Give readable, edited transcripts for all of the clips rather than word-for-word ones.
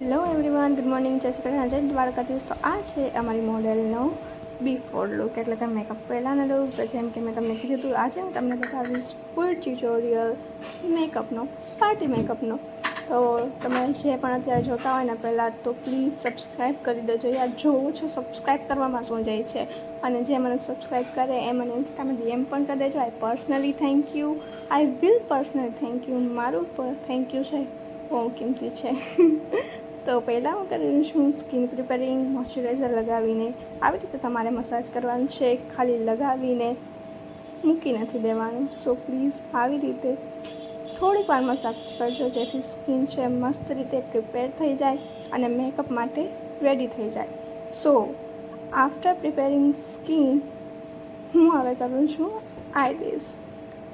Hello everyone, good morning, જય શ્રી કૃષ્ણ, જય દ્વારકાધીશ. તો આ છે અમારી મોડેલનો બિફોર લુક, એટલે કે મેકઅપ પહેલાંનો લુક. તો જેમ કે મેં તમને કીધું હતું, આજે હું તમને બતાવીશ ફૂલ ટ્યુટોરિયલ મેકઅપનો, પાર્ટી મેકઅપનો. તો તમે જે પણ અત્યારે જોતા હોય ને પહેલાં તો પ્લીઝ સબસ્ક્રાઈબ કરી દેજો. યાર જોઉં છું સબસ્ક્રાઈબ કરવામાં શું જાય છે, અને જે મને સબસ્ક્રાઈબ કરે એ મને ઇન્સ્ટામાં DM પણ કરી દેજો. I personally thank you, I will personally thank you. મારું પર થેન્ક યુ છે બહુ કિંમતી છે. તો પહેલાં હું કરી રહી છું સ્કિન પ્રિપેરિંગ. મોઇશ્ચરાઇઝર લગાવીને આવી રીતે તમારે મસાજ કરવાનું છે, ખાલી લગાવીને મૂકી નથી દેવાનું. સો પ્લીઝ આવી રીતે થોડીક વાર મસાજ કરજો, જેથી સ્કિન છે મસ્ત રીતે પ્રિપેર થઈ જાય અને મેકઅપ માટે રેડી થઈ જાય. સો આફ્ટર પ્રિપેરિંગ સ્કિન હું હવે કરું છું આઈ બેઝ.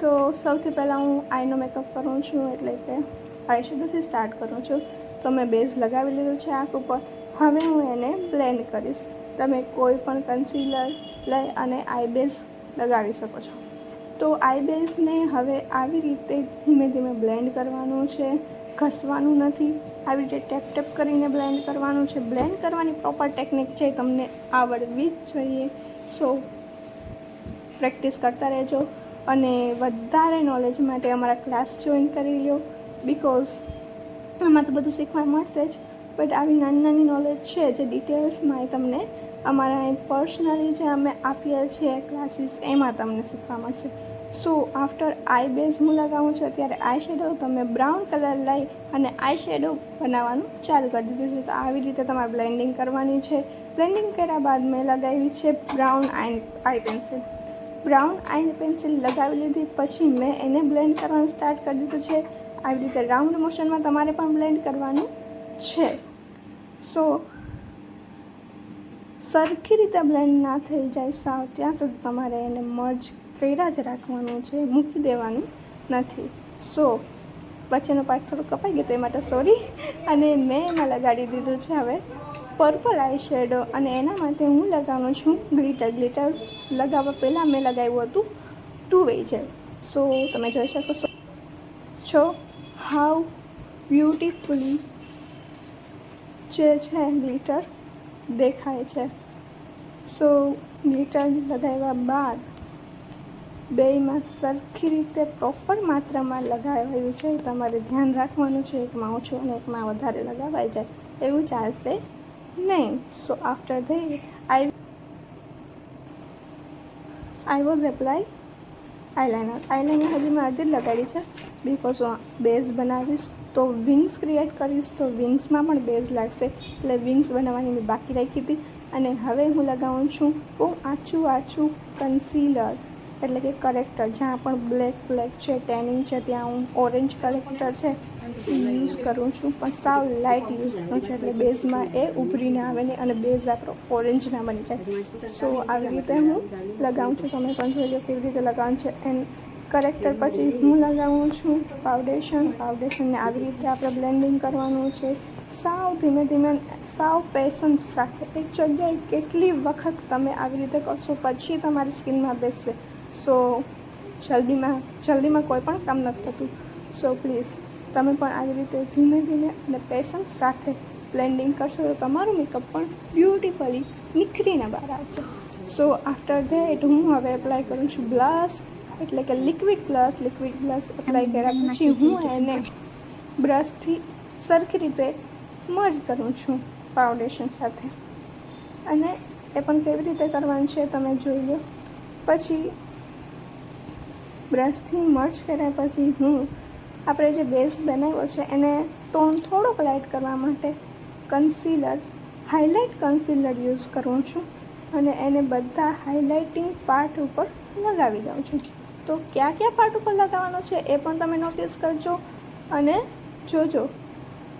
તો સૌથી પહેલાં હું આઈનો મેકઅપ કરું છું, એટલે કે આઈ શેડોથી સ્ટાર્ટ કરું છું. તો મેં બેઝ લગાવી લીધું છે આંખ ઉપર. હવે હું એને બ્લેન્ડ કરીશ. તમે કોઈ પણ કન્સીલર લઈ અને આઈ બેઝ લગાવી શકો છો. તો આઈ બેઝને હવે આવી રીતે ધીમે ધીમે બ્લેન્ડ કરવાનું છે, ઘસવાનું નથી. આવી રીતે ટેપ ટેપ કરીને બ્લેન્ડ કરવાનું છે. બ્લેન્ડ કરવાની પ્રોપર ટેકનિક છે, તમને આવડવી જ જોઈએ. સો પ્રેક્ટિસ કરતા રહેજો, અને વધારે નોલેજ માટે અમારા ક્લાસ જોઈન કરી લો. બિકોઝ આમાં તો બધું શીખવા મળશે જ, બટ આવી નાની નાની નોલેજ છે જે ડિટેલ્સમાં એ તમને અમારા પર્સનલી જે અમે આપીએ છીએ ક્લાસીસ, એમાં તમને શીખવા મળશે. સો આફ્ટર આઈ બેઝ હું લગાવું છું અત્યારે આઈ શેડો. તમે બ્રાઉન કલર લઈ અને આઈ શેડો બનાવવાનું ચાલુ કરી દીધું છે. તો આવી રીતે તમારે બ્લેન્ડિંગ કરવાની છે. બ્લેન્ડિંગ કર્યા બાદ મેં લગાવી છે બ્રાઉન આઈ પેન્સિલ. બ્રાઉન આઈ પેન્સિલ લગાવી લીધી પછી મેં એને બ્લેન્ડ કરવાનું સ્ટાર્ટ કરી દીધું છે. આવી રીતે રાઉન્ડ મોશનમાં તમારે પણ બ્લેન્ડ કરવાનું છે. સો સરખી રીતે બ્લેન્ડ ના થઈ જાય સાવ ત્યાં સુધી તમારે એને મર્જ કર્યા જ રાખવાનું છે, મૂકી દેવાનું નથી. સો વચ્ચેનો પાર્ટ થોડો કપાઈ ગયો, તો એ માટે સોરી. અને મેં એમાં લગાડી દીધું છે હવે પર્પલ આઈ શેડો, અને એના માટે હું લગાવું છું ગ્લિટર. ગ્લિટર લગાવવા પહેલાં મેં લગાવ્યું હતું 2 વે જેલ. સો તમે જોઈ શકો છો હાઉ બ્યુટીફુલી જે છે ગ્લિટર દેખાય છે. સો ગ્લિટર લગાવ્યા બાદ બેયમાં સરખી રીતે પ્રોપર માત્રામાં લગાવાયું છે. તમારે ધ્યાન રાખવાનું છે, એકમાં ઓછું અને એકમાં વધારે લગાવાઈ જાય એવું ચાલશે નહીં. So after that I was apply eyeliner. Eyeliner હજી મેં અડધી જ લગાડી છે, બિકોઝ બેઝ બનાવીશ તો વિંગ્સ ક્રિએટ કરીશ, તો વિંગ્સમાં પણ બેઝ લાગશે, એટલે વિંગ્સ બનાવવાની મેં બાકી રાખી હતી. અને હવે હું લગાવું છું બહુ આછું કન્સીલર, એટલે કે કરેક્ટર. જ્યાં પણ બ્લેક છે, ટેનિંગ છે, ત્યાં હું ઓરેન્જ કરેક્ટર છે એ યુઝ કરું છું, પણ સાવ લાઇટ યુઝ કરું છું, એટલે બેઝમાં એ ઉભરી ના આવે ને અને બેઝ આપણો ઓરેન્જ ના બની જાય. સો આવી રીતે હું લગાવું છું. તમે પણ જોઈ લો કેવી રીતે લગાવવાનું છે. એન્ડ કરેક્ટર પછી હું લગાવું છું ફાઉન્ડેશન. ફાઉન્ડેશનને આવી રીતે આપણે બ્લેન્ડિંગ કરવાનું છે, સાવ ધીમે ધીમે, સાવ પેશન્સ સાથે. એક જગ્યાએ કેટલી વખત તમે આવી રીતે કરશો પછી તમારી સ્કિનમાં બેસશે. સો જલ્દીમાં કોઈ પણ કામ નથી થતું. સો પ્લીઝ તમે પણ આવી રીતે ધીમે ધીમે અને પેશન્સ સાથે બ્લેન્ડિંગ કરશો તો તમારું મેકઅપ પણ બ્યુટીફુલી નિખરીને બહાર આવશે. સો આફ્ટર ધેટ હું હવે એપ્લાય કરું છું બ્લશ, એટલે કે લિક્વિડ બ્લશ એપ્લાય કર્યા પછી હું એને બ્રશથી સરખી રીતે મર્જ કરું છું ફાઉન્ડેશન સાથે. અને એ પણ કેવી રીતે કરવાનું છે તમે જોઈ લો. પછી બ્રશથી મર્જ કર્યા પછી હું આપણે જે બેઝ બનાવ્યો છે એને ટોન થોડોક લાઇટ કરવા માટે હાઇલાઇટ કન્સીલર યુઝ કરું છું, અને એને બધા હાઇલાઇટિંગ પાર્ટ ઉપર લગાવી દઉં છું. તો કયા પાર્ટ ઉપર લગાવવાનો છે એ પણ તમે નોટિસ કરજો અને જોજો.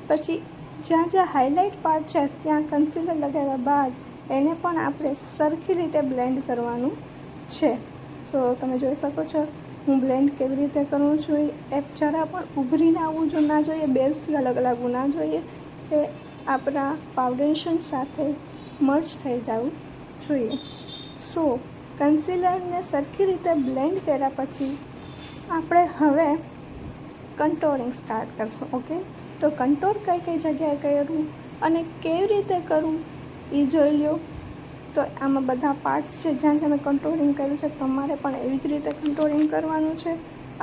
પછી જ્યાં હાઇલાઇટ પાર્ટ છે ત્યાં કન્સીલર લગાવ્યા બાદ એને પણ આપણે સરખી રીતે બ્લેન્ડ કરવાનું છે. સો તમે જોઈ શકો છો હું બ્લેન્ડ કેવી રીતે કરું છું. એ જરા પણ ઉભરીને આવવું ના જોઈએ, બેઝથી અલગ લાગવું ના જોઈએ, એ આપણા ફાઉન્ડેશન સાથે મર્જ થઈ જવું જોઈએ. સો કન્સીલરને સરખી રીતે બ્લેન્ડ કર્યા પછી આપણે હવે કન્ટોરિંગ સ્ટાર્ટ કરશું. ઓકે, તો કંટોર કઈ કઈ જગ્યાએ કરવું અને કેવી રીતે કરવું એ જોઈ લો. તો આમાં બધા પાર્ટ્સ છે જ્યાં જ્યાં મેં કંટ્રોલિંગ કર્યું છે, તમારે પણ એવી જ રીતે કંટ્રોલિંગ કરવાનું છે.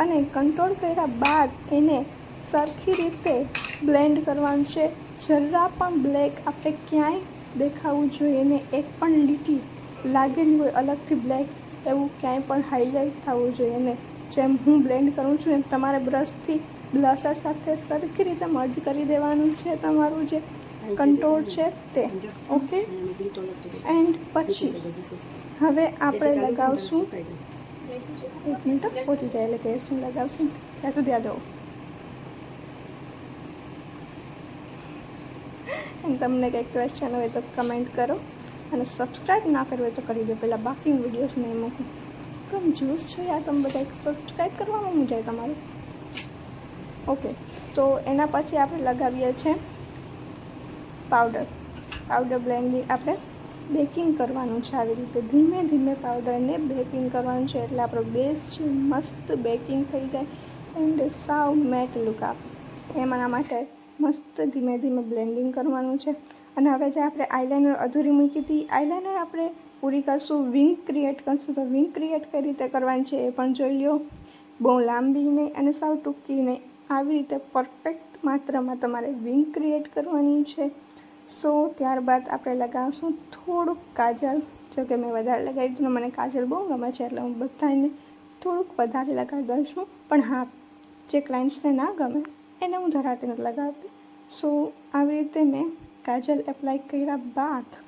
અને કંટ્રોલ કર્યા બાદ એને સરખી રીતે બ્લેન્ડ કરવાનું છે. જરા પણ બ્લેક આપણે ક્યાંય દેખાવું જોઈએ ને, એક પણ લીટી લાગેલી હોય અલગથી બ્લેક એવું ક્યાંય પણ હાઇલાઇટ થવું જોઈએ ને. જેમ હું બ્લેન્ડ કરું છું એમ તમારે બ્રશથી બ્લશર સાથે સરખી રીતે મર્જ કરી દેવાનું છે તમારું જે કંટ્રોલ છે તે. ઓકે, એન્ડ પછી હવે આપણે લગાવશું, 1 મિનિટ પહોંચી જાય એટલે કે શું લગાવશું ત્યાં સુધી આ જાઓ. અને તમને કંઈક ક્વેશ્ચન હોય તો કમેન્ટ કરો, અને સબસ્ક્રાઈબ ના કરવું હોય તો કરી દો. પહેલાં બાકી વિડીયોઝ નહીં મૂકું. કેમ જ્યુસ છો યાર, તમે બધા સબસ્ક્રાઈબ કરવામાં હું જાય તમારું. ઓકે, તો એના પછી આપણે લગાવીએ છીએ પાવડર બ્લેન્ડિંગ. આપણે બેકિંગ કરવાનું છે આવી રીતે ધીમે ધીમે પાવડરને બેકિંગ કરવાનું છે, એટલે આપણો બેઝ છે મસ્ત બેકિંગ થઈ જાય એન્ડ સાવ મેટ લુક આપે. એમાંના માટે મસ્ત ધીમે ધીમે બ્લેન્ડિંગ કરવાનું છે. અને હવે જે આપણે આઈલાઇનર અધૂરી મૂકી હતી, આઈલાઇનર આપણે પૂરી કરશું, વિંગ ક્રિએટ કરશું. તો વિંગ ક્રિએટ કઈ રીતે કરવાની છે એ પણ જોઈ લો. બહુ લાંબી નહીં અને સાવ ટૂંકી નહીં, આવી રીતે પરફેક્ટ માત્રામાં તમારે વિંગ ક્રિએટ કરવાની છે. સો ત્યારબાદ આપણે લગાવશું થોડુંક કાજલ. જો કે મેં વધારે લગાવી દીધું, મને કાજલ બહુ ગમે છે એટલે હું બધાને થોડુંક વધારે લગાવી દઉં છું. પણ હા, જે ક્લાયન્ટ્સને ના ગમે એને હું ધરાતી નથી લગાવતી. સો આવી રીતે મેં કાજલ એપ્લાય કર્યા બાદ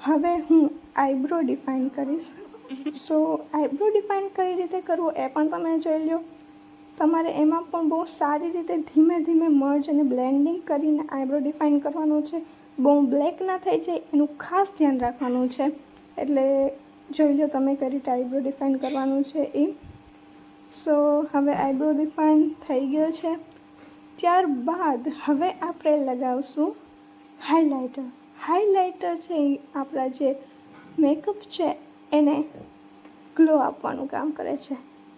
હવે હું આઈબ્રો ડિફાઇન કરીશ. સો આઈબ્રો ડિફાઇન કઈ રીતે કરવું એ પણ તમે જોઈ લો. તમારે એમાં પણ બહુ સારી રીતે ધીમે ધીમે મર્જ અને બ્લેન્ડિંગ કરીને આઈબ્રો ડિફાઇન કરવાનું છે. બહુ બ્લેક ના થઈ જાય એનું ખાસ ધ્યાન રાખવાનું છે. એટલે જોઈ લો તમે કઈ રીતે આઈબ્રો ડિફાઇન કરવાનું છે એ. સો હવે આઈબ્રો ડિફાઇન થઈ ગયો છે. ત્યારબાદ હવે આપણે લગાવશું હાઇલાઇટર. હાઇલાઇટર છે એ આપણા જે મેકઅપ છે એને ગ્લો આપવાનું કામ કરે છે.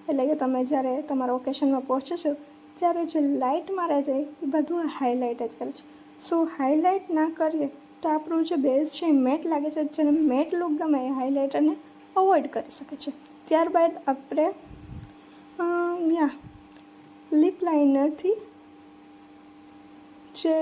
એટલે કે તમે જ્યારે તમારા ઓકેશનમાં પહોંચો છો ત્યારે જે લાઇટ મારે છે એ બધું હાઇલાઇટ જ કરે છે. સો હાઇલાઇટ ના કરીએ તો આપણું જે બેઝ છે એ મેટ લાગે છે. જેને મેટ લુક ગમે એ હાઇલાઇટરને અવોઇડ કરી શકે છે. ત્યારબાદ આપણે લિપ લાઇનરથી જે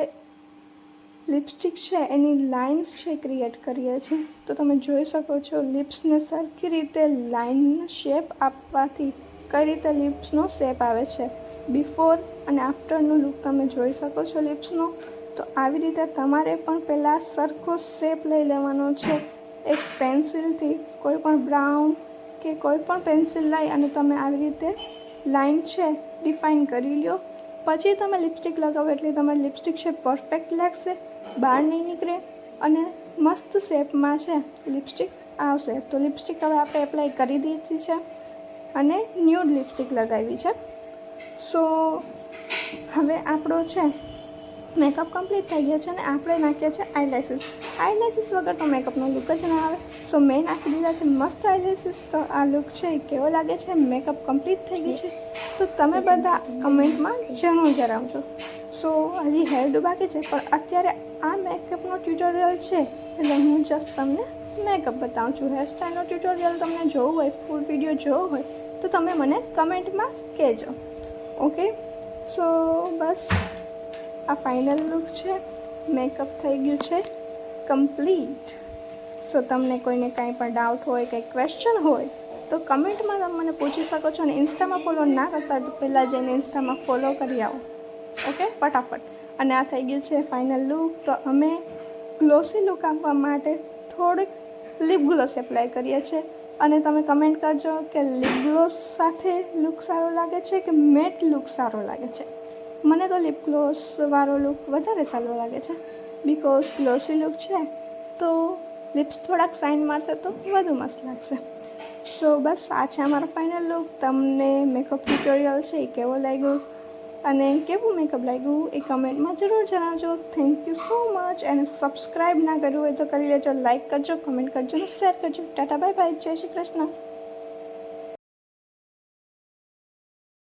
લિપસ્ટિક છે એની લાઇન્સ છે ક્રિએટ કરીએ છીએ. તો તમે જોઈ શકો છો લિપ્સને સરખી રીતે લાઇનનો શેપ આપવાથી કઈ રીતે લિપ્સનો શેપ આવે છે. બિફોર અને આફ્ટરનો લુક તમે જોઈ શકો છો લિપ્સનો. તો આવી રીતે તમારે પણ પહેલાં સરખો શેપ લઈ લેવાનો છે. એક પેન્સિલથી કોઈ પણ બ્રાઉન કે કોઈ પણ પેન્સિલ લઈ અને તમે આવી રીતે લાઇન છે ડિફાઇન કરી લો. પછી તમે લિપસ્ટિક લગાવો એટલે તમારી લિપસ્ટિક છે પરફેક્ટ લાગશે, બહાર નહીં નીકળે અને મસ્ત શેપમાં છે લિપસ્ટિક આવશે. તો લિપસ્ટિક હવે આપણે એપ્લાય કરી દીધી છે અને ન્યૂડ લિપસ્ટિક લગાવી છે. સો હવે આપણો છે મેકઅપ કમ્પ્લીટ થઈ ગયો છે અને આપણે નાખ્યા છે આઈલાઇસીસ. આઈલાઇસીસ વગર તો મેકઅપનો લુક જ ના આવે. સો મેં નાખી દીધા છે મસ્ત આઈલાઇસીસ. તો આ લુક છે એ કેવો લાગે છે, મેકઅપ કમ્પ્લીટ થઈ ગઈ છે તો તમે બધા કમેન્ટમાં જરૂર જણાવજો. સો હજી હેર ડુ બાકી છે, પણ અત્યારે આ મેકઅપનો ટ્યુટોરિયલ છે એટલે હું જસ્ટ તમને મેકઅપ બતાવું છું. હેરસ્ટાઈલનો ટ્યુટોરિયલ તમને જોવું હોય, ફૂલ વિડીયો જોવો હોય તો તમે મને કમેન્ટમાં કહેજો. ઓકે, સો બસ આ ફાઇનલ લુક છે. મેકઅપ થઈ ગયું છે કમ્પ્લીટ. સો તમને કોઈને કાંઈ પણ ડાઉટ હોય, કંઈ ક્વેશ્ચન હોય તો કમેન્ટમાં તમે મને પૂછી શકો છો. અને ઇન્સ્ટામાં ફોલો ના કરતા તો પહેલાં જઈને ઇન્સ્ટામાં ફોલો કરી આવો. ઓકે, ફટાફટ. અને આ થઈ ગયું છે ફાઇનલ લુક. તો અમે ગ્લોસી લુક આપવા માટે થોડીક લિપ ગ્લોસ એપ્લાય કરીએ છીએ. અને તમે કમેન્ટ કરજો કે લિપ ગ્લોસ સાથે લુક સારો લાગે છે કે મેટ લુક સારો લાગે છે. મને તો લિપ ગ્લોસવાળો લુક વધારે સારો લાગે છે, બિકોઝ ગ્લોસી લુક છે તો લિપ્સ થોડાક શાઇન મારશે તો વધુ મસ્ત લાગશે. સો બસ આ છે અમારો ફાઇનલ લુક. તમને મેકઅપ ટ્યુટોરિયલ છે એ કેવો લાગ્યો અને કેવું મેકઅપ લાગ્યું એ કમેન્ટમાં જરૂર જણાવજો. Thank you so much. અને સબસ્ક્રાઈબ ના કર્યું હોય તો કરી લેજો, લાઇક કરજો, કમેન્ટ કરજો અને શેર કરજો. ટાટા બાય બાય, જય શ્રી કૃષ્ણ.